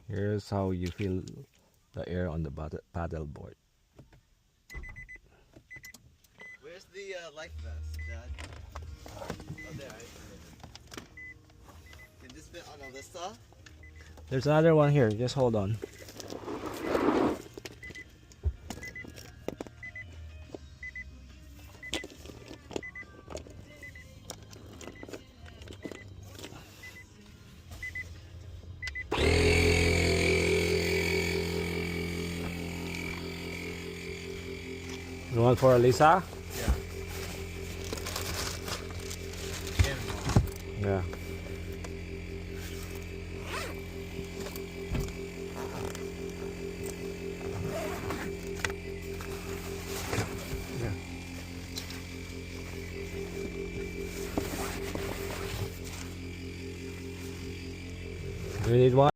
Here's how you feel the air on the paddle board. Where's the life vest, Dad? Oh, there. Can this fit on Alyssa? There's another one here. Just hold on. You want for Alisa? Yeah. Yeah. Do you need one?